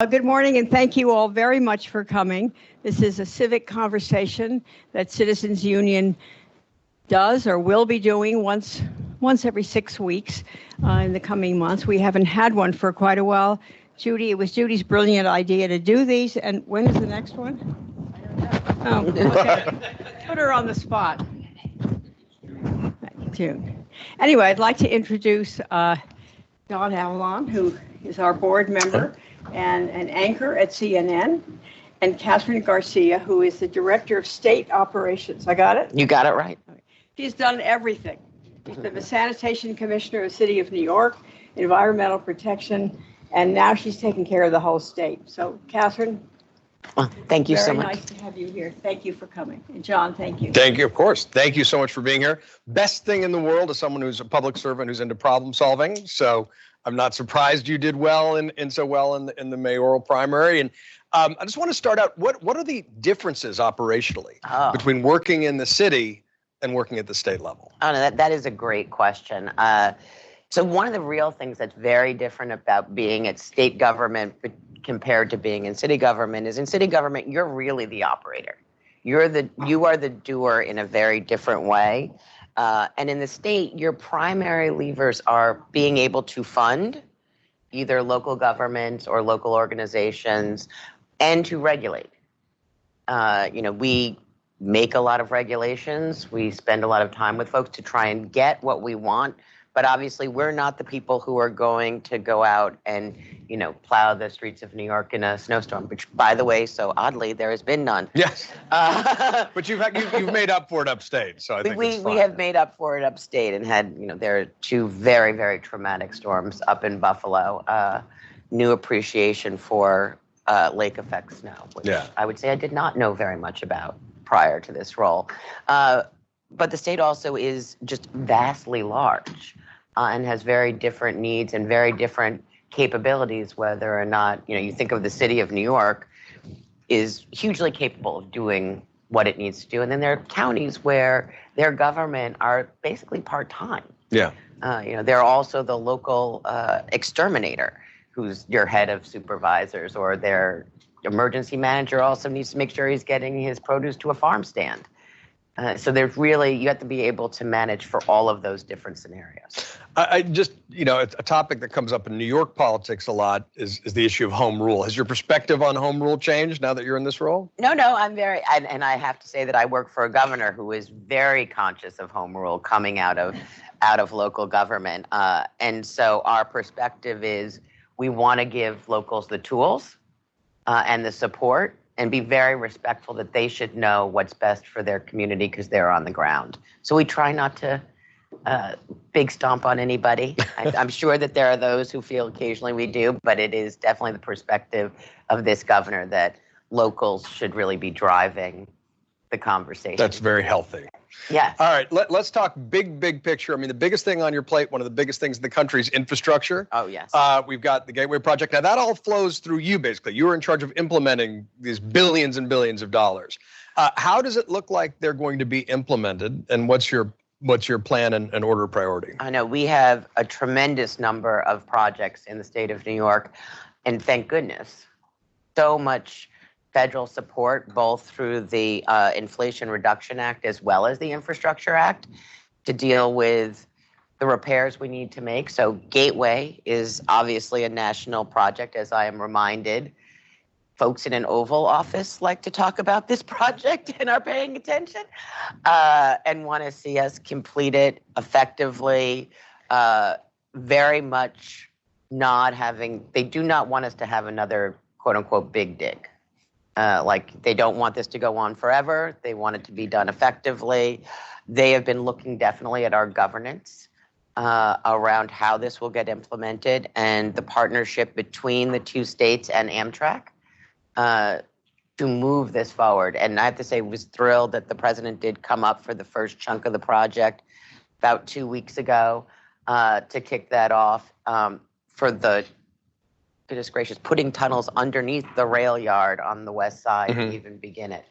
Good morning, and thank you all very much for coming. This is a civic conversation that Citizens Union does or will be doing once every 6 weeks in the coming months. We haven't had one for quite a while. Judy, it was Judy's brilliant idea to do these, and when is the next one? I don't know. Oh, okay. Put her on the spot. June. Anyway, I'd like to introduce Don Avalon, who is our board member and an anchor at CNN, and Kathryn Garcia, who is the Director of State Operations. I got it? You got it right. She's done everything. She's been the Sanitation Commissioner of the City of New York, Environmental Protection, and now she's taking care of the whole state. So, Kathryn, thank you so much. Very nice to have you here. Thank you for coming. And John, thank you. Thank you, of course. Thank you so much for being here. Best thing in the world is someone who's a public servant who's into problem solving. So I'm not surprised you did well in the mayoral primary. And I just want to start out, what are the differences operationally between working in the city and working at the state level? Oh, no, that is a great question. So one of the real things that's very different about being at state government compared to being in city government is in city government, you're really the operator. You are the doer in a very different way. And in the state, your primary levers are being able to fund either local governments or local organizations and to regulate. We make a lot of regulations. We spend a lot of time with folks to try and get what we want. But obviously, we're not the people who are going to go out and, plow the streets of New York in a snowstorm, which, by the way, so oddly, there has been none. Yes. But you've made up for it upstate, so I think it's fine. We have made up for it upstate and had, there are two very, very traumatic storms up in Buffalo. New appreciation for lake effect snow, which I would say I did not know very much about prior to this role. But the state also is just vastly large and has very different needs and very different capabilities, whether or not, you think of the city of New York is hugely capable of doing what it needs to do. And then there are counties where their government are basically part-time. Yeah. They're also the local exterminator who's your head of supervisors, or their emergency manager also needs to make sure he's getting his produce to a farm stand. So there's really, you have to be able to manage for all of those different scenarios. I just, a topic that comes up in New York politics a lot is the issue of home rule. Has your perspective on home rule changed now that you're in this role? No, I'm and I have to say that I work for a governor who is very conscious of home rule coming out of local government. And so our perspective is we want to give locals the tools and the support, and be very respectful that they should know what's best for their community because they're on the ground. So we try not to big stomp on anybody. I'm sure that there are those who feel occasionally we do, but it is definitely the perspective of this governor that locals should really be driving the conversation. That's very healthy. Yes. All right, let's talk big picture. I mean, the biggest thing on your plate, one of the biggest things in the country is infrastructure. Oh, yes. We've got the Gateway Project. Now, that all flows through you, basically. You are in charge of implementing these billions and billions of dollars. How does it look like they're going to be implemented, and what's your plan and order of priority? I know we have a tremendous number of projects in the state of New York, and thank goodness, so much federal support, both through the Inflation Reduction Act as well as the Infrastructure Act, to deal with the repairs we need to make. So Gateway is obviously a national project, as I am reminded. Folks in an Oval Office like to talk about this project and are paying attention and want to see us complete it effectively. Very much they do not want us to have another quote unquote big dig. They don't want this to go on forever. They want it to be done effectively. They have been looking definitely at our governance around how this will get implemented and the partnership between the two states and Amtrak to move this forward. And I have to say, I was thrilled that the president did come up for the first chunk of the project about 2 weeks ago to kick that off for the, goodness gracious, putting tunnels underneath the rail yard on the west side to even begin it.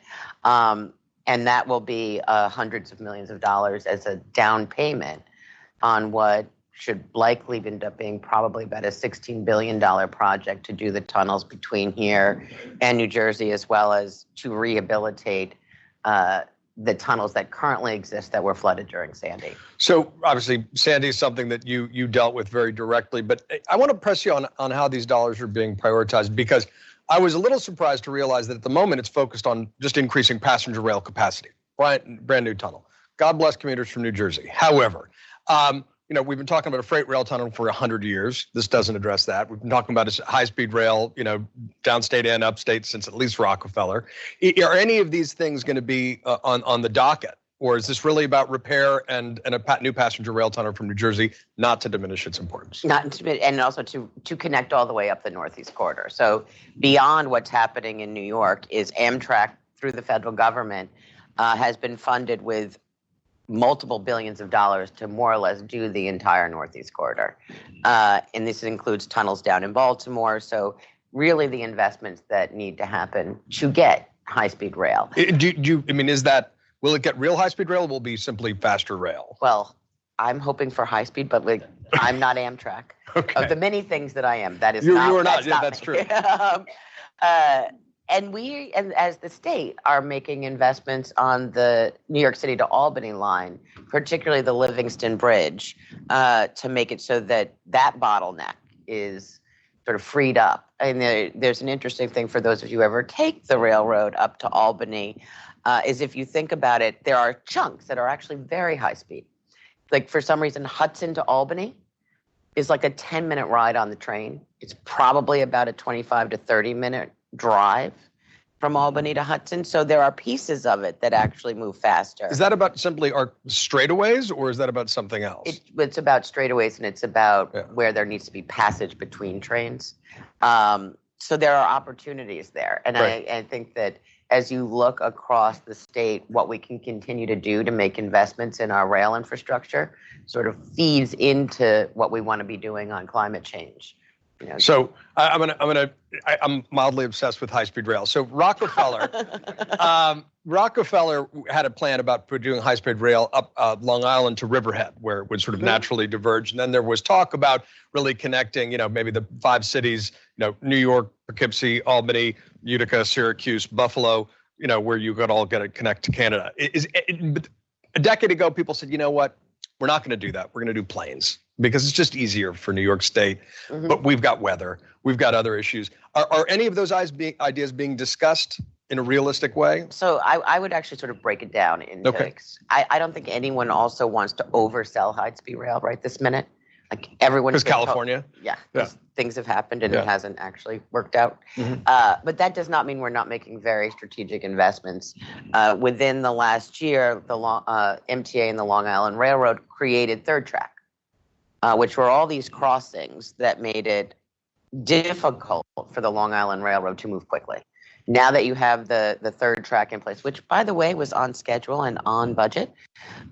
And that will be hundreds of millions of dollars as a down payment on what should likely end up being probably about a $16 billion project to do the tunnels between here and New Jersey, as well as to rehabilitate the tunnels that currently exist that were flooded during Sandy. So obviously, Sandy is something that you dealt with very directly, but I want to press you on how these dollars are being prioritized, because I was a little surprised to realize that at the moment it's focused on just increasing passenger rail capacity, brand new tunnel. God bless commuters from New Jersey. However, we've been talking about a freight rail tunnel for 100 years. This doesn't address that. We've been talking about a high-speed rail, downstate and upstate since at least Rockefeller. Are any of these things going to be on the docket? Or is this really about repair and a new passenger rail tunnel from New Jersey, not to diminish its importance? And also to connect all the way up the Northeast Corridor. So beyond what's happening in New York is Amtrak, through the federal government, has been funded with multiple billions of dollars to more or less do the entire Northeast Corridor. And this includes tunnels down in Baltimore. So really the investments that need to happen to get high-speed rail. Will it get real high-speed rail, or will it be simply faster rail? Well, I'm hoping for high-speed, but I'm not Amtrak. Okay. Of the many things that I am, that is you not. are not. That's Yeah, not that's me. true. And we, as the state, are making investments on the New York City to Albany line, particularly the Livingston Bridge, to make it so that bottleneck is sort of freed up. And there's an interesting thing for those of you who ever take the railroad up to Albany, is if you think about it, there are chunks that are actually very high speed. Like for some reason, Hudson to Albany is like a 10-minute ride on the train. It's probably about a 25 to 30-minute drive from Albany to Hudson. So there are pieces of it that actually move faster. Is that about simply our straightaways, or is that about something else? It's about straightaways, and it's about where there needs to be passage between trains. So there are opportunities there. And right. I think that as you look across the state, what we can continue to do to make investments in our rail infrastructure sort of feeds into what we want to be doing on climate change. So I'm mildly obsessed with high-speed rail. So Rockefeller had a plan about doing high-speed rail up Long Island to Riverhead, where it would sort of naturally diverge. And then there was talk about really connecting, maybe the 5 cities, New York, Poughkeepsie, Albany, Utica, Syracuse, Buffalo, where you could all connect to Canada. But a decade ago, people said, you know what? We're not going to do that. We're going to do planes because it's just easier for New York State. Mm-hmm. But we've got weather. We've got other issues. Are any of those ideas being discussed in a realistic way? So I would actually sort of break it down into. Okay. I don't think anyone also wants to oversell high-speed rail right this minute. Like everyone. Because California. Yeah. Things have happened and it hasn't actually worked out. Mm-hmm. But that does not mean we're not making very strategic investments. Within the last year, the MTA and the Long Island Railroad created Third Track, which were all these crossings that made it difficult for the Long Island Railroad to move quickly. Now that you have the Third Track in place, which, by the way, was on schedule and on budget.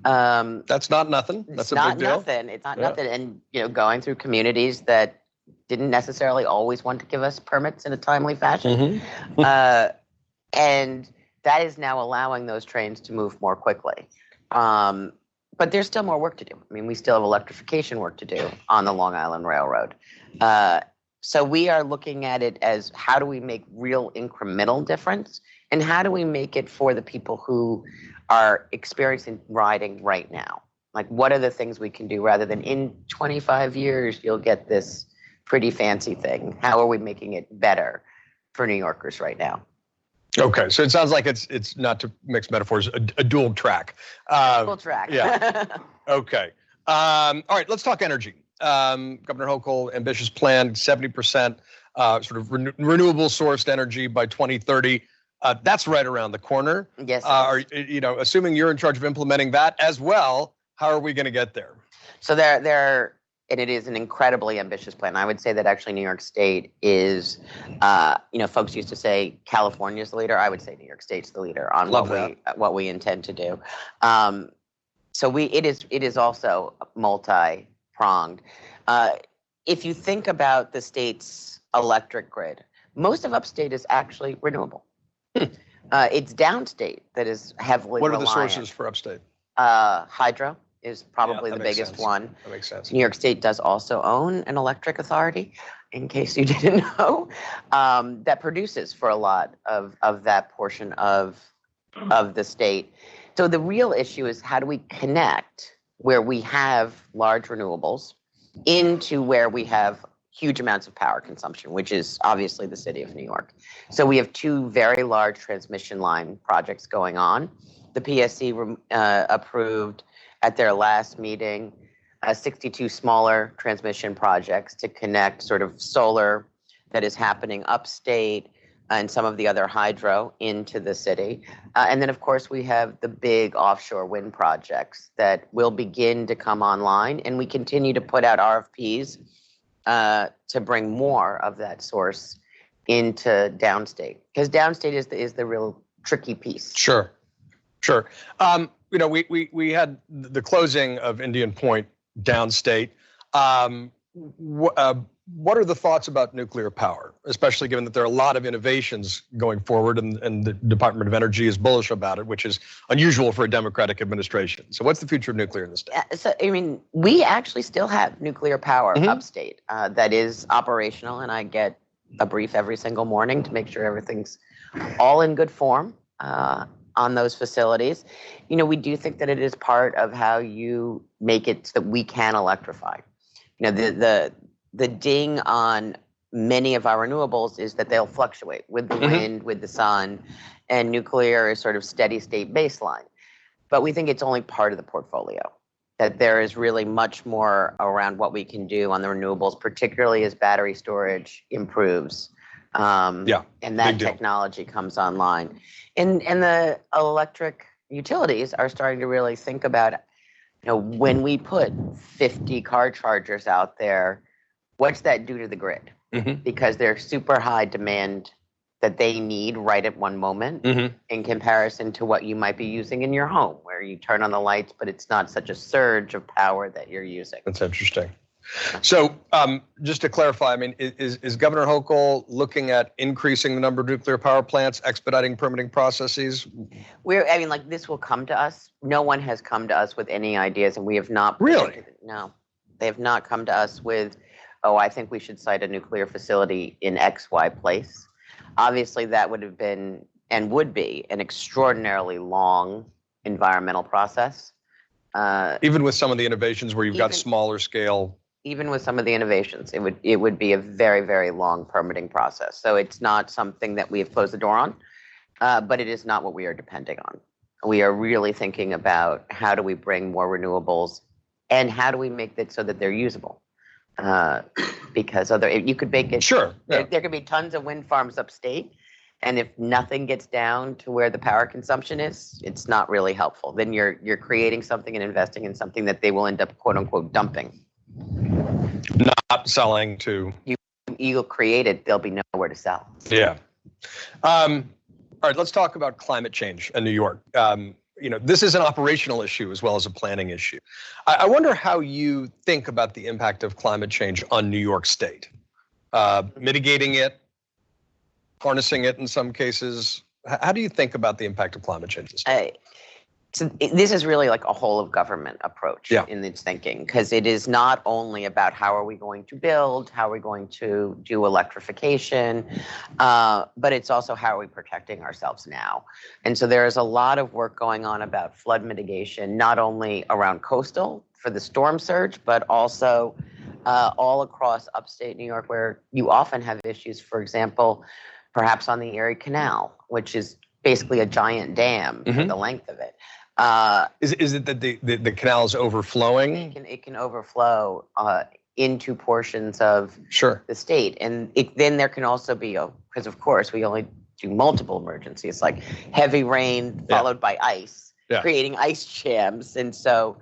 That's not nothing. That's a big deal. It's not nothing. And, going through communities that didn't necessarily always want to give us permits in a timely fashion. Mm-hmm. And that is now allowing those trains to move more quickly. But there's still more work to do. I mean, we still have electrification work to do on the Long Island Railroad. So we are looking at it as how do we make real incremental difference, and how do we make it for the people who are experiencing riding right now? Like, what are the things we can do rather than in 25 years, you'll get this pretty fancy thing? How are we making it better for New Yorkers right now? Okay, so it sounds like it's not to mix metaphors, a dual track. Dual track. Yeah. Okay. All right, let's talk energy. Governor Hochul, ambitious plan, 70% sort of renewable sourced energy by 2030. That's right around the corner. Yes. Assuming you're in charge of implementing that as well, how are we going to get there? So and it is an incredibly ambitious plan. I would say that actually New York State is, folks used to say California's the leader. I would say New York State's the leader on what we intend to do. So it is also multi-pronged. If you think about the state's electric grid, most of upstate is actually renewable. It's downstate that is heavily reliant. What are the sources for upstate? Hydro. is probably Yeah, the that makes biggest sense. one. That makes sense. New York State does also own an electric authority, in case you didn't know, that produces for a lot of that portion of the state. So the real issue is, how do we connect where we have large renewables into where we have huge amounts of power consumption, which is obviously the city of New York. So we have two very large transmission line projects going on. The PSC approved at their last meeting 62 smaller transmission projects to connect sort of solar that is happening upstate and some of the other hydro into the city. And then, of course, we have the big offshore wind projects that will begin to come online, and we continue to put out RFPs to bring more of that source into downstate, because downstate is the real tricky piece. Sure. We had the closing of Indian Point downstate. What are the thoughts about nuclear power, especially given that there are a lot of innovations going forward, and the Department of Energy is bullish about it, which is unusual for a Democratic administration. So what's the future of nuclear in the state? So, I mean, we actually still have nuclear power upstate that is operational, and I get a brief every single morning to make sure everything's all in good form on those facilities. We do think that it is part of how you make it so that we can electrify. The ding on many of our renewables is that they'll fluctuate with the wind, with the sun, and nuclear is sort of steady state baseline. But we think it's only part of the portfolio, that there is really much more around what we can do on the renewables, particularly as battery storage improves. And that technology comes online. And the electric utilities are starting to really think about, when we put 50 car chargers out there, what's that do to the grid? Because they're super high demand that they need right at one moment in comparison to what you might be using in your home, where you turn on the lights, but it's not such a surge of power that you're using. That's interesting. So just to clarify, I mean, is Governor Hochul looking at increasing the number of nuclear power plants, expediting permitting processes? This will come to us. No one has come to us with any ideas, and we have not. Really? No, they have not come to us with, I think we should site a nuclear facility in XY place. Obviously, that would have been and would be an extraordinarily long environmental process. Even with some of the innovations where you've got smaller scale. Even with some of the innovations, it would be a very, very long permitting process. So it's not something that we have closed the door on, but it is not what we are depending on. We are really thinking about, how do we bring more renewables, and how do we make that so that they're usable? Because you could make it. Sure. Yeah. There could be tons of wind farms upstate, and if nothing gets down to where the power consumption is, it's not really helpful. Then you're creating something and investing in something that they will end up, quote unquote, dumping. Not selling to. You'll create it, there'll be nowhere to sell. Yeah. All right, let's talk about climate change in New York. This is an operational issue as well as a planning issue. I wonder how you think about the impact of climate change on New York State. Mitigating it, harnessing it in some cases. How do you think about the impact of climate change? So this is really like a whole of government approach in its thinking, because it is not only about how are we going to build, how are we going to do electrification, but it's also how are we protecting ourselves now. And so there is a lot of work going on about flood mitigation, not only around coastal for the storm surge, but also all across upstate New York, where you often have issues, for example, perhaps on the Erie Canal, which is basically a giant dam for the length of it. Is it that the canal is overflowing? It can overflow into portions of the state, and then there can also be, because of course we only do multiple emergencies, like heavy rain followed by ice, creating ice jams. And so,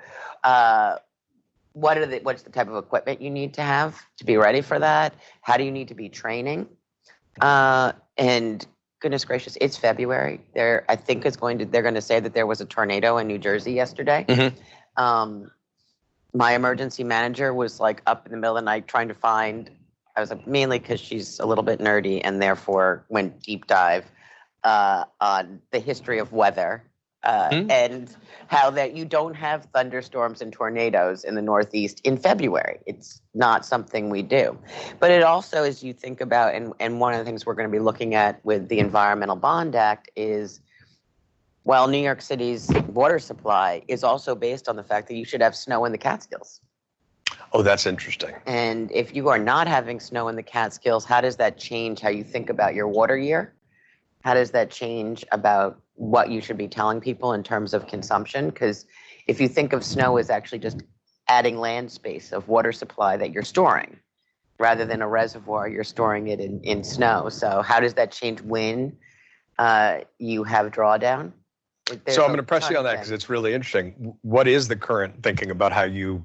what's the type of equipment you need to have to be ready for that? How do you need to be training? And goodness gracious, it's February. I think they're going to say that there was a tornado in New Jersey yesterday. My emergency manager was like up in the middle of the night trying to find, I was like, mainly because she's a little bit nerdy and therefore went deep dive on the history of weather and how that you don't have thunderstorms and tornadoes in the Northeast in February. It's not something we do. But it also, as you think about, and one of the things we're going to be looking at with the Environmental Bond Act is, well, New York City's water supply is also based on the fact that you should have snow in the Catskills. Oh, that's interesting. And if you are not having snow in the Catskills, how does that change how you think about your water year? How does that change about what you should be telling people in terms of consumption? Because if you think of snow as actually just adding land space of water supply that you're storing, rather than a reservoir, you're storing it in snow. So how does that change when you have drawdown? So I'm going to press you on that because it's really interesting. What is the current thinking about how you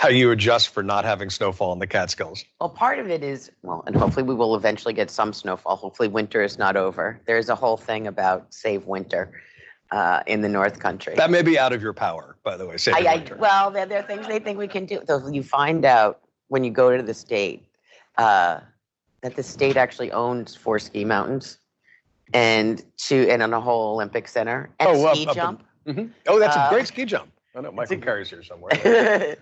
adjust for not having snowfall in the Catskills? Well, part of it is, well, and hopefully we will eventually get some snowfall. Hopefully winter is not over. There's a whole thing about save winter in the North Country. That may be out of your power, by the way, save winter. Well, there are things they think we can do. Though you find out when you go to the state that the state actually owns 4 ski mountains and on a whole Olympic Center and ski jump. Oh, that's a great ski jump. I know Michael Carey's here somewhere.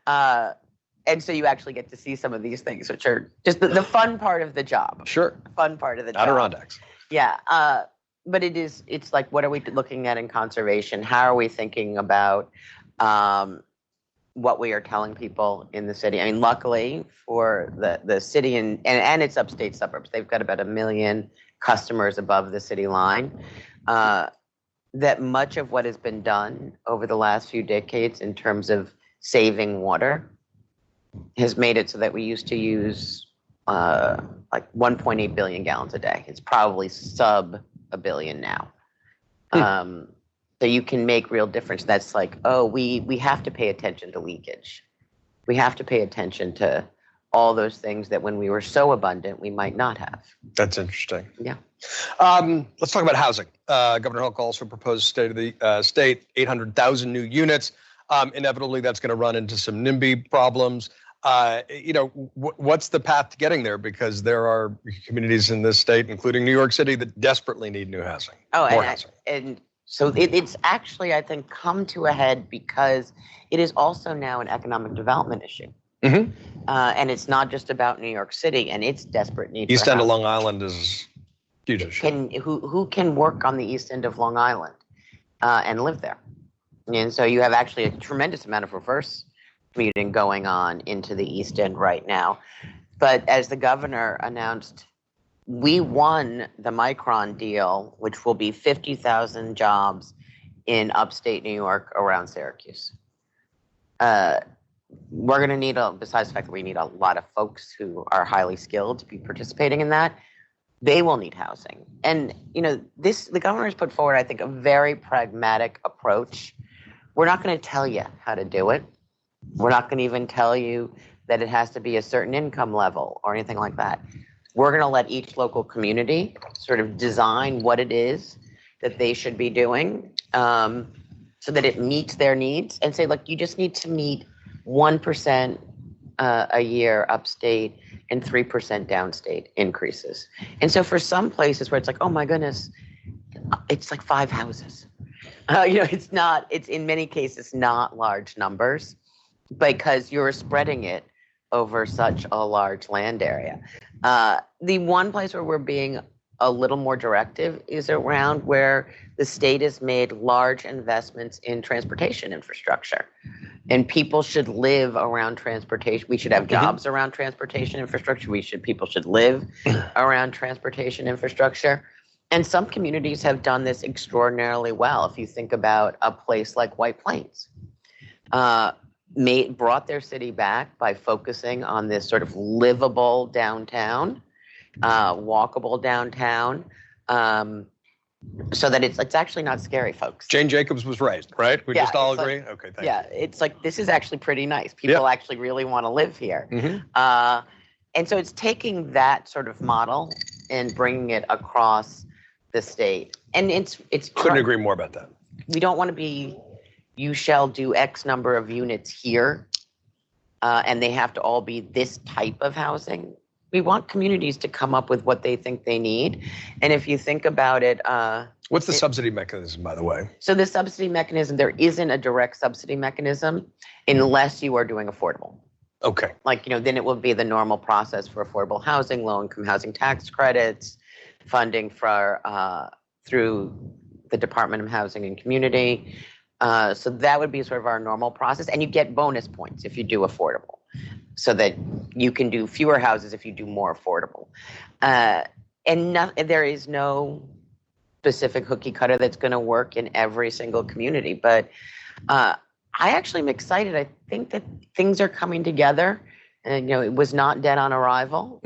And so you actually get to see some of these things, which are just the fun part of the job. Sure. The fun part of the job. Adirondacks. Yeah. But it's like, what are we looking at in conservation? How are we thinking about what we are telling people in the city? I mean, luckily for the city and its upstate suburbs, they've got about 1 million customers above the city line. That much of what has been done over the last few decades in terms of saving water has made it so that we used to use like 1.8 billion gallons a day. It's probably sub 1 billion now. So you can make real difference. That's like, oh, we have to pay attention to leakage. We have to pay attention to all those things that when we were so abundant, we might not have. That's interesting. Yeah. Let's talk about housing. Governor Hochul also proposed state of the state, 800,000 new units. Inevitably, that's going to run into some NIMBY problems. What's the path to getting there? Because there are communities in this state, including New York City, that desperately need new housing. And so it's actually, I think, come to a head because it is also now an economic development issue. And it's not just about New York City and its desperate need. East End of Long Island is huge issue. Who can work on the East End of Long Island and live there? And so you have actually a tremendous amount of reverse commuting going on into the East End right now. But as the governor announced, we won the Micron deal, which will be 50,000 jobs in upstate New York around Syracuse. We're going to need, besides the fact that we need a lot of folks who are highly skilled to be participating in that, they will need housing. And, the governor has put forward, I think, a very pragmatic approach. We're not going to tell you how to do it. We're not going to even tell you that it has to be a certain income level or anything like that. We're going to let each local community sort of design what it is that they should be doing so that it meets their needs and say, look, you just need to meet 1% a year upstate and 3% downstate increases. And so for some places where it's like, oh my goodness, it's like 5 houses. It's in many cases not large numbers because you're spreading it over such a large land area. The one place where we're being a little more directive is around where the state has made large investments in transportation infrastructure. And people should live around transportation. We should have jobs around transportation infrastructure. People should live around transportation infrastructure. And some communities have done this extraordinarily well. If you think about a place like White Plains, brought their city back by focusing on this sort of livable downtown, walkable downtown, so that it's actually not scary, folks. Jane Jacobs was right? We just all agree? Okay, thank you. Yeah, it's like, this is actually pretty nice. People actually really want to live here. And so it's taking that sort of model and bringing it across the state. And it's couldn't agree more about that. We don't want to be, you shall do X number of units here, and they have to all be this type of housing. we want communities to come up with what they think they need. And if you think about it, what's the subsidy mechanism, by the way? so the subsidy mechanism, there isn't a direct subsidy mechanism unless you are doing affordable. Okay. Like, then it will be the normal process for affordable housing, low-income housing tax credits, funding for through the Department of Housing and Community. So that would be sort of our normal process. And you get bonus points if you do affordable, so that you can do fewer houses if you do more affordable. There is no specific cookie cutter that's going to work in every single community. But I actually am excited. I think that things are coming together, and it was not dead on arrival,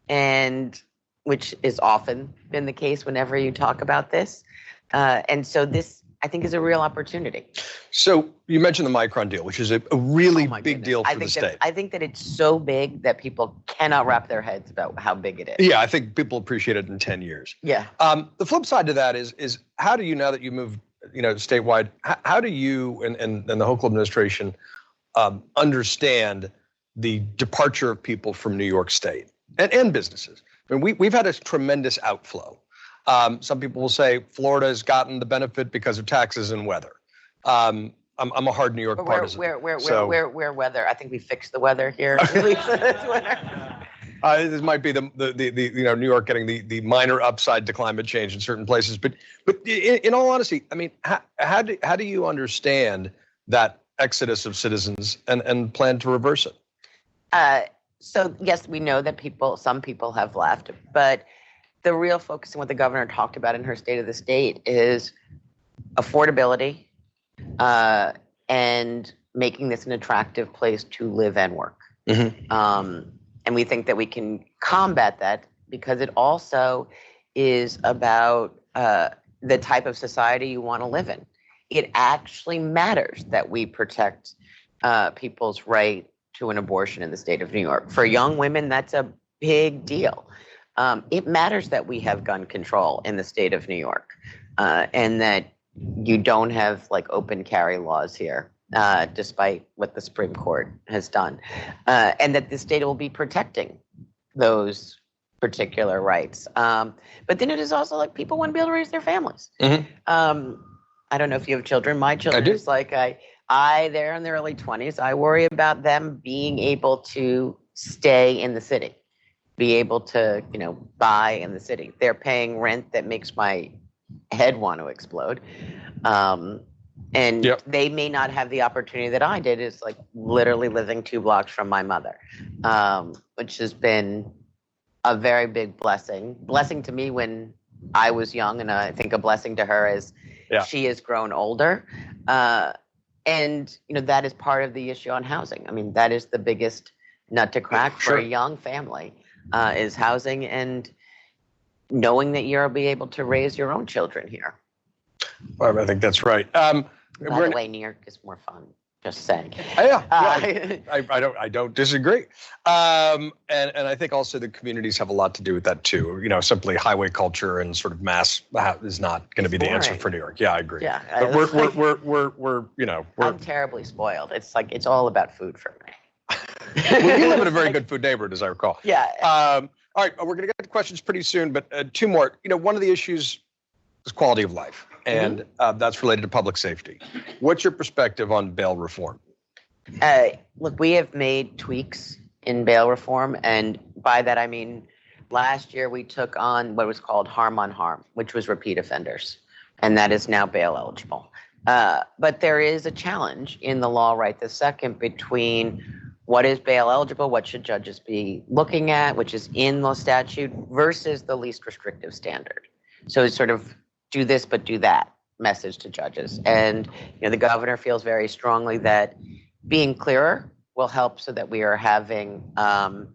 and which is often been the case whenever you talk about this. And so this, I think, is a real opportunity. So you mentioned the Micron deal, which is a really big deal for the state. I think that it's so big that people cannot wrap their heads about how big it is. Yeah, I think people appreciate it in 10 years. Yeah. The flip side to that is how do you, now that you moved, statewide, how do you and the Hochul administration understand the departure of people from New York State and businesses? I mean, we've had a tremendous outflow. Some people will say Florida has gotten the benefit because of taxes and weather. I'm a hard New York partisan. Where weather? I think we fixed the weather here. This winter. This might be the New York getting the minor upside to climate change in certain places, but in all honesty, I mean, how do you understand that exodus of citizens and plan to reverse it? So yes, we know that some people have left, but the real focus on what the governor talked about in her State of the State is affordability and making this an attractive place to live and work. And we think that we can combat that because it also is about the type of society you want to live in. It actually matters that we protect people's right to an abortion in the state of New York. For young women, that's a big deal. It matters that we have gun control in the state of New York, and that you don't have open carry laws here, despite what the Supreme Court has done, and that the state will be protecting those particular rights. But then it is also people want to be able to raise their families. I don't know if you have children. My children, it's they're in their early 20s. I worry about them being able to stay in the city, be able to, buy in the city. They're paying rent that makes my head want to explode. And they may not have the opportunity that I did, is literally living 2 blocks from my mother, which has been a very big blessing to me when I was young. And I think a blessing to her as she has grown older. And, that is part of the issue on housing. I mean, that is the biggest nut to crack for a young family, is housing and knowing that you'll be able to raise your own children here. Well, I think that's right. By the way, New York is more fun. Just saying. I don't disagree. And I think also the communities have a lot to do with that too. Simply highway culture and sort of mass is not going to be the answer for New York. Yeah, I agree. Yeah, but we're I'm terribly spoiled. It's all about food for me. Well, you live in a very good food neighborhood, as I recall. Yeah. All right, we're going to get to questions pretty soon, but 2 more. One of the issues is quality of life, and that's related to public safety. What's your perspective on bail reform? Look, we have made tweaks in bail reform, and by that I mean last year we took on what was called harm on harm, which was repeat offenders, and that is now bail eligible. But there is a challenge in the law right this second between what is bail eligible, what should judges be looking at, which is in the statute, versus the least restrictive standard. So it's sort of do this, but do that message to judges. And the governor feels very strongly that being clearer will help so that we are having, I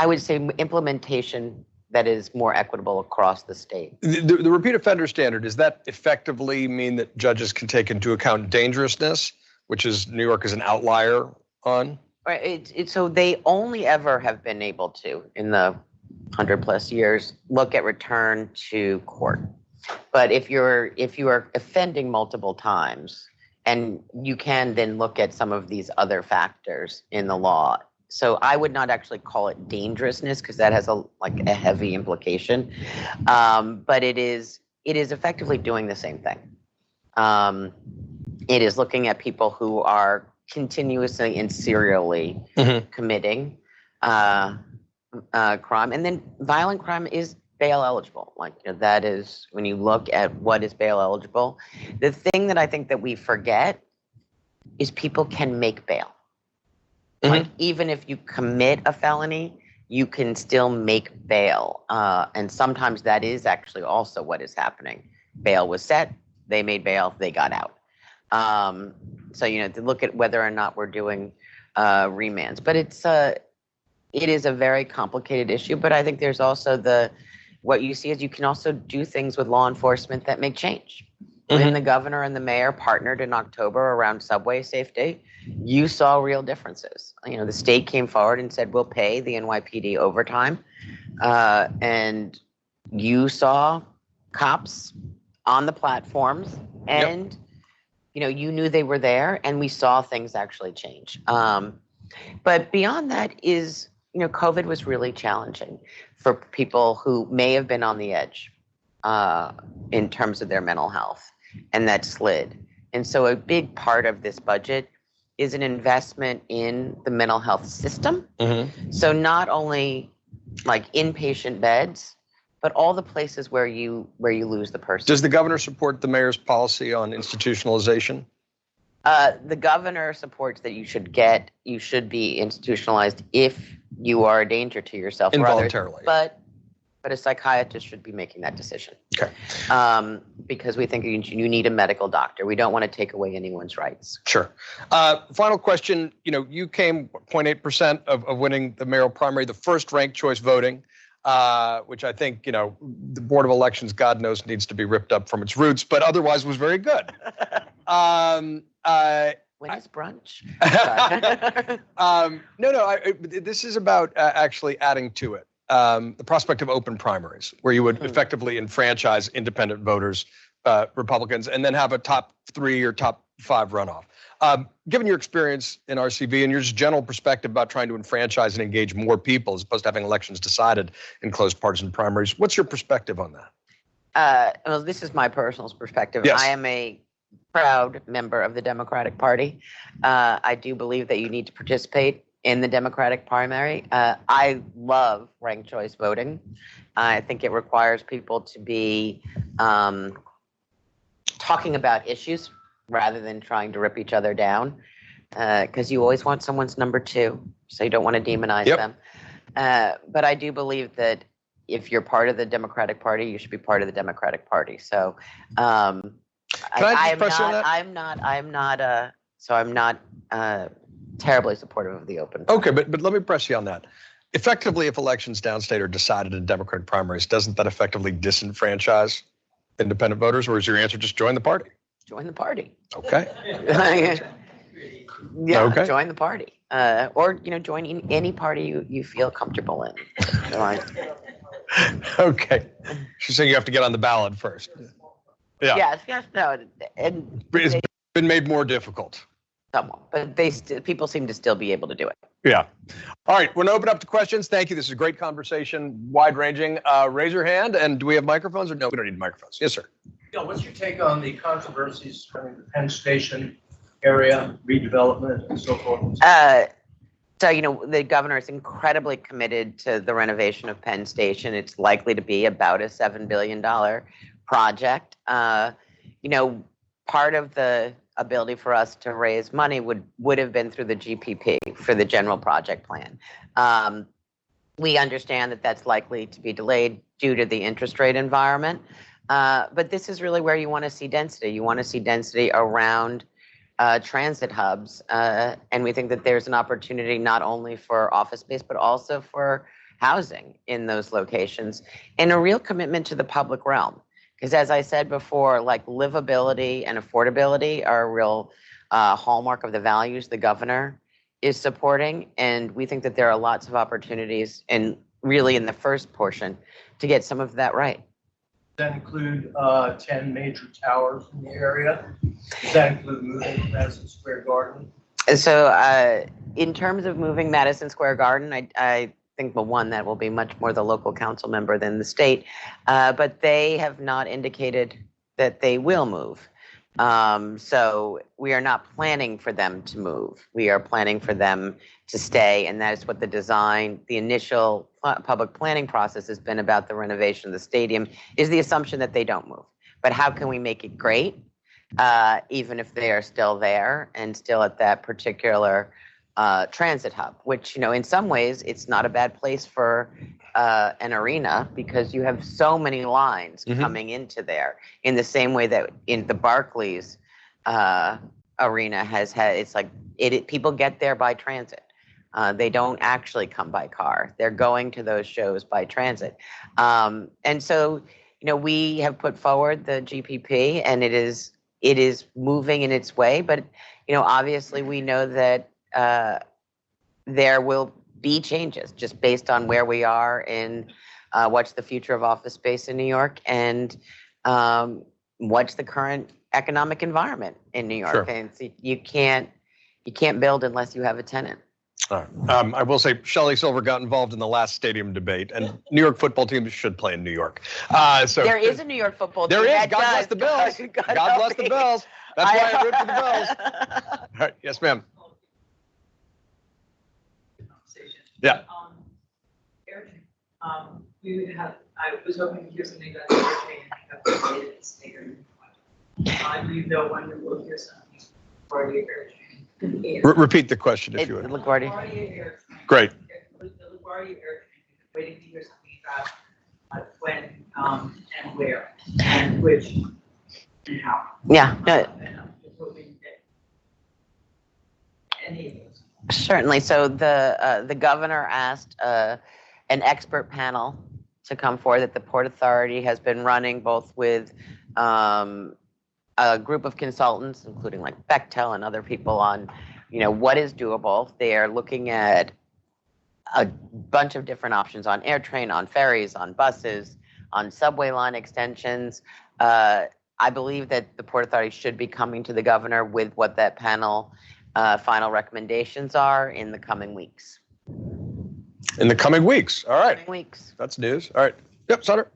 would say, implementation that is more equitable across the state. The repeat offender standard, does that effectively mean that judges can take into account dangerousness, which is New York is an outlier on? Right. So they only ever have been able to, in the 100+ years, look at return to court. But if you are offending multiple times, and you can then look at some of these other factors in the law, So I would not actually call it dangerousness because that has a heavy implication. But it is effectively doing the same thing. It is looking at people who are continuously and serially committing crime, and then violent crime is bail eligible. That is, when you look at what is bail eligible, the thing that I think that we forget is people can make bail. Even if you commit a felony, you can still make bail. And sometimes that is actually also what is happening. Bail was set, they made bail, they got out. So, to look at whether or not we're doing remands. But it is a very complicated issue. But I think there's also what you see is you can also do things with law enforcement that make change. When the governor and the mayor partnered in October around subway safety, you saw real differences. The state came forward and said, we'll pay the NYPD overtime. And you saw cops on the platforms and, you knew they were there, and we saw things actually change. But beyond that is, COVID was really challenging for people who may have been on the edge in terms of their mental health, and that slid. And so a big part of this budget is an investment in the mental health system. So not only inpatient beds, but all the places where you lose the person. Does the governor support the mayor's policy on institutionalization? The governor supports that you should be institutionalized if you are a danger to yourself Involuntarily. or others. But a psychiatrist should be making that decision. Okay. Because we think you need a medical doctor. We don't want to take away anyone's rights. Sure. Final question. You came 0.8% of winning the mayoral primary, the first ranked choice voting, which I think, the Board of Elections, God knows, needs to be ripped up from its roots, but otherwise was very good. When is brunch? No. This is about actually adding to it. The prospect of open primaries, where you would effectively enfranchise independent voters, Republicans, and then have a top 3 or top 5 runoff. Given your experience in RCV and your just general perspective about trying to enfranchise and engage more people as opposed to having elections decided in closed partisan primaries, what's your perspective on that? Well, this is my personal perspective. Yes. I am a proud member of the Democratic Party. I do believe that you need to participate in the Democratic primary. I love ranked choice voting. I think it requires people to be talking about issues rather than trying to rip each other down, because you always want someone's number 2, so you don't want to demonize them. But I do believe that if you're part of the Democratic Party, you should be part of the Democratic Party. So I'm not terribly supportive of the open primary. Okay, but let me press you on that. Effectively, if elections downstate are decided in Democratic primaries, doesn't that effectively disenfranchise independent voters, or is your answer just join the party? Join the party. Okay. Okay. Join the party. Or join any party you feel comfortable in. Okay. She's saying you have to get on the ballot first. Yeah. Yes, no. And It's been made more difficult. Somewhat, but people seem to still be able to do it. Yeah. All right, we're going to open up to questions. Thank you. This is a great conversation, wide-ranging. Raise your hand, and do we have microphones? Or no, we don't need microphones. Yes, sir. Yeah, what's your take on the controversies surrounding the Penn Station area, redevelopment, and so forth? So, the governor is incredibly committed to the renovation of Penn Station. It's likely to be about a $7 billion project. Part of the ability for us to raise money would have been through the GPP for the general project plan. We understand that that's likely to be delayed due to the interest rate environment. But this is really where you want to see density. You want to see density around transit hubs. And we think that there's an opportunity not only for office space, but also for housing in those locations, and a real commitment to the public realm. Because as I said before, livability and affordability are a real hallmark of the values the governor is supporting. And we think that there are lots of opportunities, and really in the first portion, to get some of that right. Does that include 10 major towers in the area? Does that include moving to Madison Square Garden? So in terms of moving Madison Square Garden, I think, well, one, that will be much more the local council member than the state, but they have not indicated that they will move. So we are not planning for them to move. We are planning for them to stay, and that is what the initial public planning process has been about the renovation of the stadium, is the assumption that they don't move. But how can we make it great, even if they are still there and still at that particular transit hub, which, in some ways, it's not a bad place for an arena, because you have so many lines coming into there, in the same way that in the Barclays arena has had, it's like people get there by transit. They don't actually come by car. They're going to those shows by transit. And so, we have put forward the GPP, and it is moving in its way, but, obviously we know that there will be changes just based on where we are in what's the future of office space in New York, and what's the current economic environment in New York. Sure. And so you can't build unless you have a tenant. All right. I will say Shelley Silver got involved in the last stadium debate, and New York football teams should play in New York. So There is a New York football team. there is. that God bless does. the Bills. God bless the Bills. That's why I root for the Bills. All right. Yes, ma'am. Yeah. I was hoping to hear something about the air train and pick up the latest stadium. Do you know when we will hear something for the air train? Repeat the question if you would. LaGuardia. Air train. Great. The LaGuardia air train, waiting to hear something about when and where and which and how. Yeah. No, And I'm just hoping that any of those. certainly. So the governor asked an expert panel to come forward that the Port Authority has been running, both with a group of consultants, including like Bechtel and other people, on, what is doable. They are looking at a bunch of different options on air train, on ferries, on buses, on subway line extensions. I believe that the Port Authority should be coming to the governor with what that panel final recommendations are in the coming weeks. In the coming weeks. All right. Weeks. That's news. All right. Yep, Sutter.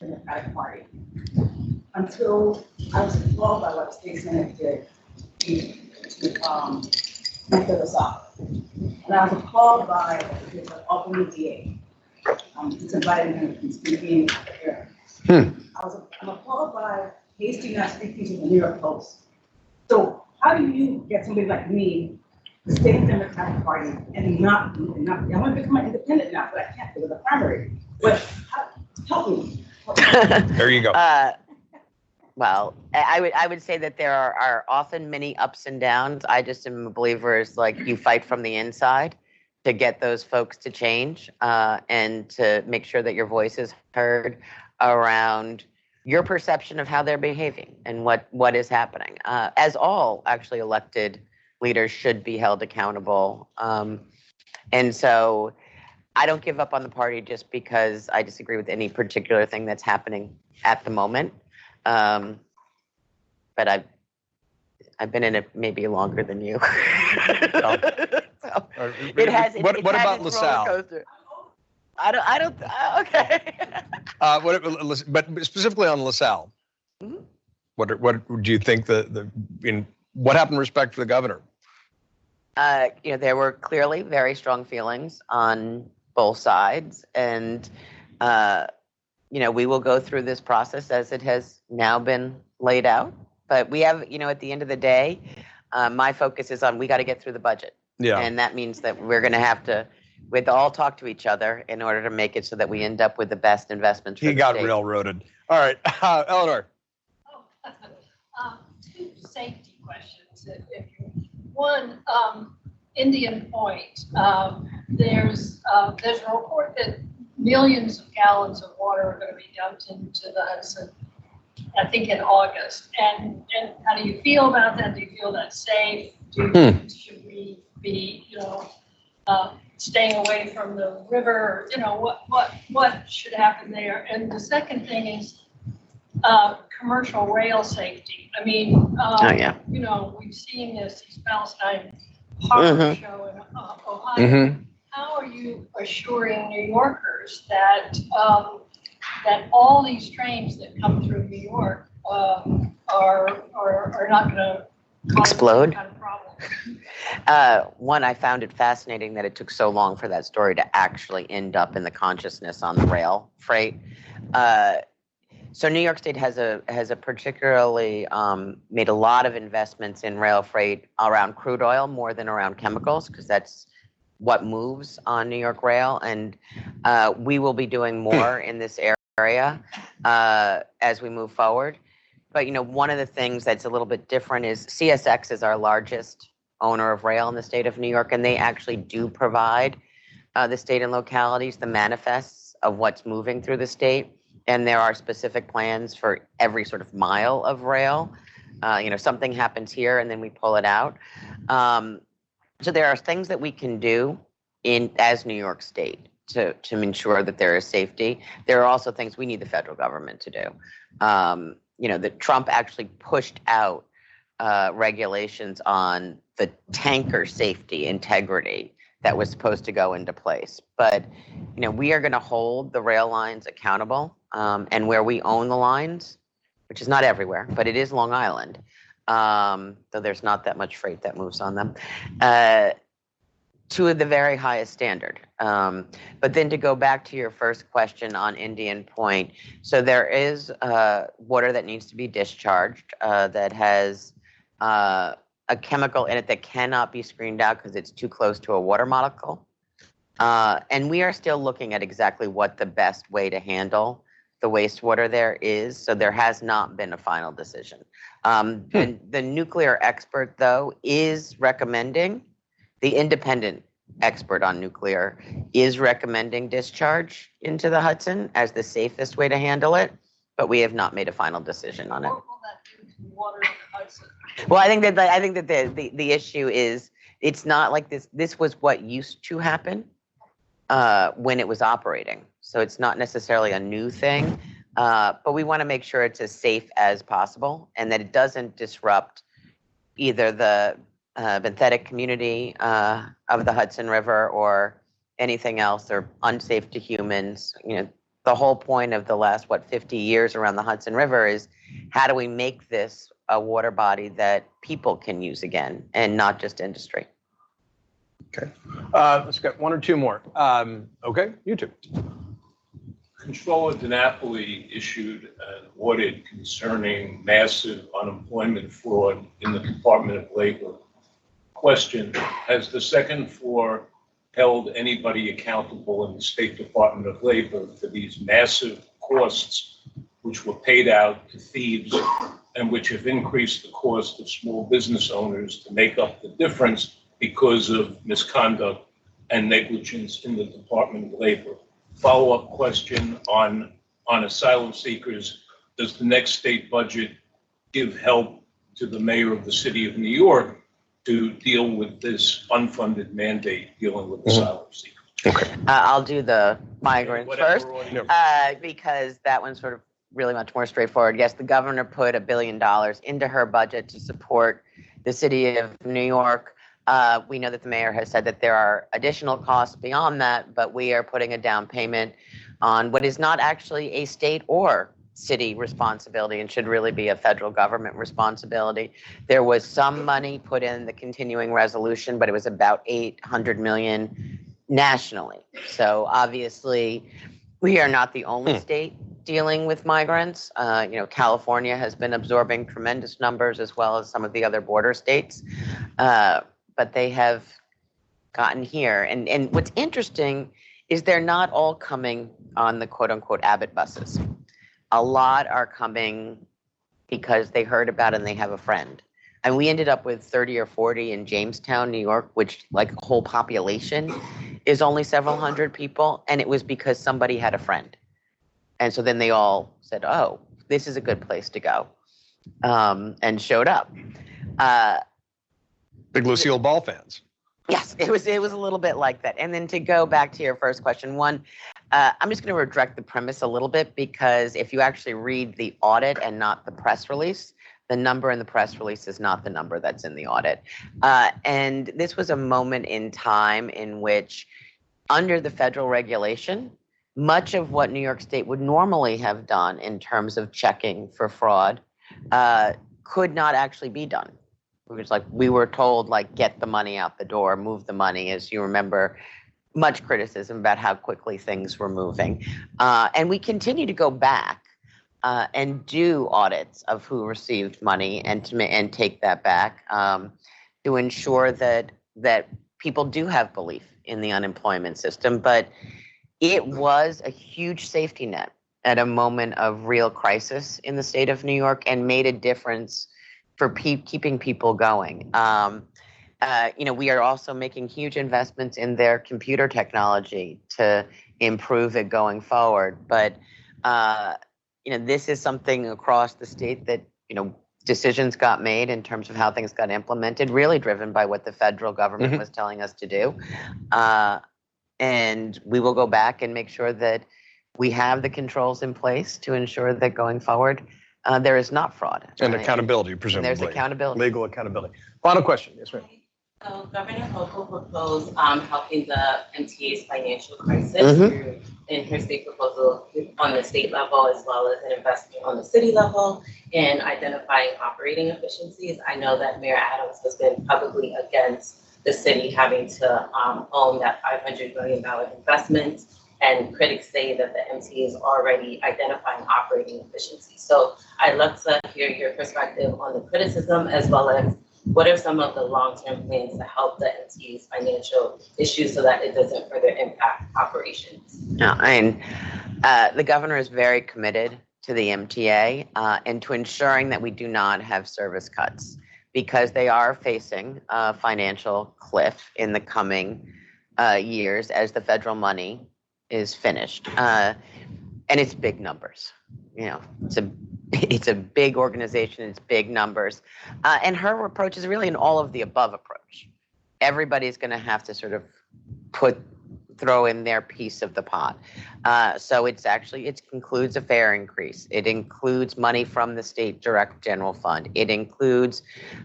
Democratic Party. Until I was appalled by what the state senate did to fill us up. And I was appalled by the open DA. He's inviting him to speak in here. I'm appalled by hasty not speaking to the New York Post. So how do you get somebody like me, the state Democratic Party, and not, I want to become an independent now, but I can't because of the primary. But help me. There you go. Well, I would say that there are often many ups and downs. I just am a believer is like you fight from the inside to get those folks to change, and to make sure that your voice is heard around your perception of how they're behaving and what is happening. As all actually elected leaders should be held accountable. And so I don't give up on the party just because I disagree with any particular thing that's happening at the moment. But I've been in it maybe longer than you. So, it has. What about LaSalle? I don't. Okay. But specifically on LaSalle, Mhm. what do you think what happened in respect to the governor? There were clearly very strong feelings on both sides, and we will go through this process as it has now been laid out. But we have, at the end of the day, my focus is on we got to get through the budget. Yeah. And that means that we're going to have to, we'd all talk to each other in order to make it so that we end up with the best investments for He the got state. railroaded. All right, Eleanor. Two safety questions. One, Indian Point. There's a report that millions of gallons of water are going to be dumped into the Hudson, I think in August. And how do you feel about that? Do you feel that's safe? Should we be, staying away from the river? What should happen there? And the second thing is, commercial rail safety. I mean, Oh, yeah. you know, we've seen these Palestine horror show in Ohio. How are you assuring New Yorkers that that all these trains that come through New York are not going to Explode? kind of problem? One, I found it fascinating that it took so long for that story to actually end up in the consciousness on the rail freight. So New York State has a particularly made a lot of investments in rail freight around crude oil more than around chemicals, because that's what moves on New York Rail, and we will be doing more in this area as we move forward. But you know, one of the things that's a little bit different is CSX is our largest owner of rail in the state of New York, and they actually do provide the state and localities the manifests of what's moving through the state. And there are specific plans for every sort of mile of rail. You know, something happens here and then we pull it out. So there are things that we can do as New York State to ensure that there is safety. There are also things we need the federal government to do. You know, that Trump actually pushed out regulations on the tanker safety integrity that was supposed to go into place. But, you know, we are going to hold the rail lines accountable, and where we own the lines, which is not everywhere, but it is Long Island, though there's not that much freight that moves on them, to the very highest standard. But then to go back to your first question on Indian Point, so there is water that needs to be discharged that has a chemical in it that cannot be screened out because it's too close to a water molecule. And we are still looking at exactly what the best way to handle the wastewater there is. So there has not been a final decision. And the nuclear expert, though, is recommending, the independent expert on nuclear is recommending discharge into the Hudson as the safest way to handle it, but we have not made a final decision on it. What will that do to water in the Hudson? Well, I think that the issue is, it's not like this. This was what used to happen when it was operating. So it's not necessarily a new thing, but we want to make sure it's as safe as possible and that it doesn't disrupt either the benthetic community of the Hudson River or anything else, or unsafe to humans. You know, the whole point of the last 50 years around the Hudson River is, how do we make this a water body that people can use again and not just industry? Okay. Let's get one or two more. Okay, you two. Controller DiNapoli issued an audit concerning massive unemployment fraud in the Department of Labor. Question: has the second floor held anybody accountable in the State Department of Labor for these massive costs which were paid out to thieves and which have increased the cost of small business owners to make up the difference because of misconduct and negligence in the Department of Labor? Follow-up question on asylum seekers: does the next state budget give help to the mayor of the city of New York to deal with this unfunded mandate dealing with asylum seekers? Okay. I'll do the migrants Whatever first, order. because that one's sort of really much more straightforward. Yes, the governor put $1 billion into her budget to support the city of New York. We know that the mayor has said that there are additional costs beyond that, but we are putting a down payment on what is not actually a state or city responsibility and should really be a federal government responsibility. There was some money put in the continuing resolution, but it was about $800 million nationally. So obviously, we are not the only state dealing with migrants. You know, California has been absorbing tremendous numbers, as well as some of the other border states. But they have gotten here. And what's interesting is they're not all coming on the quote unquote Abbott buses. A lot are coming because they heard about it and they have a friend. And we ended up with 30 or 40 in Jamestown, New York, which, like, a whole population is only several hundred people. And it was because somebody had a friend. And so then they all said, oh, this is a good place to go, and showed up. Big Lucille Ball fans. Yes, it was a little bit like that. And then to go back to your first question, one, I'm just going to redirect the premise a little bit, because if you actually read the audit and not the press release, the number in the press release is not the number that's in the audit. And this was a moment in time in which, under the federal regulation, much of what New York State would normally have done in terms of checking for fraud could not actually be done. We were told, like, get the money out the door, move the money, as you remember, much criticism about how quickly things were moving. And we continue to go back and do audits of who received money and take that back to ensure that people do have belief in the unemployment system. But it was a huge safety net at a moment of real crisis in the state of New York, and made a difference for keeping people going. We are also making huge investments in their computer technology to improve it going forward. But this is something across the state that decisions got made in terms of how things got implemented, really driven by what the federal government was telling us to do. And we will go back and make sure that we have the controls in place to ensure that going forward, there is not fraud. And accountability, presumably. There's accountability. Legal accountability. Final question. Yes, ma'am. So Governor Hochul proposed helping the MTA's financial crisis through, in her state proposal, on the state level, as well as an investment on the city level in identifying operating efficiencies. I know that Mayor Adams has been publicly against the city having to own that $500 million investment. And critics say that the MTA is already identifying operating efficiencies. So I'd love to hear your perspective on the criticism, as well as what are some of the long-term plans to help the MTA's financial issues so that it doesn't further impact operations? No, the governor is very committed to the MTA and to ensuring that we do not have service cuts, because they are facing a financial cliff in the coming years as the federal money is finished. And it's big numbers. It's a big organization, it's big numbers. And her approach is really an all of the above approach. Everybody's going to have to sort of throw in their piece of the pot. So it includes a fare increase. It includes money from the state direct general fund. It includes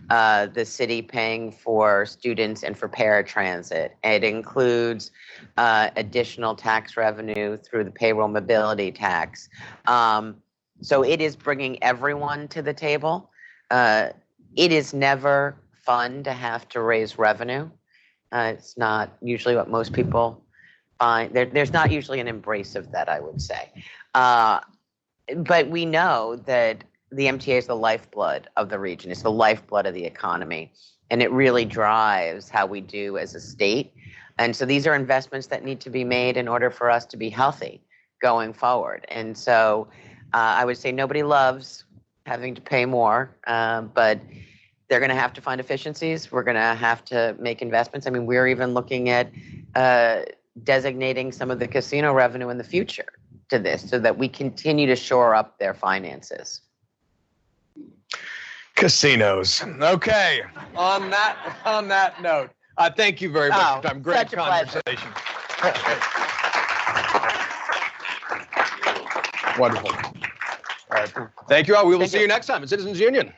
the city paying for students and for paratransit. It includes additional tax revenue through the payroll mobility tax. So it is bringing everyone to the table. It is never fun to have to raise revenue. It's not usually what most people find. There's not usually an embrace of that, I would say. But we know that the MTA is the lifeblood of the region. It's the lifeblood of the economy. And it really drives how we do as a state. And so these are investments that need to be made in order for us to be healthy going forward. And so I would say nobody loves having to pay more, but they're going to have to find efficiencies. We're going to have to make investments. I mean, we're even looking at designating some of the casino revenue in the future to this so that we continue to shore up their finances. Casinos. Okay. On that note, thank you very much for your time. Great conversation. Wonderful. All right. Thank you all. We will see you next time at Citizens Union.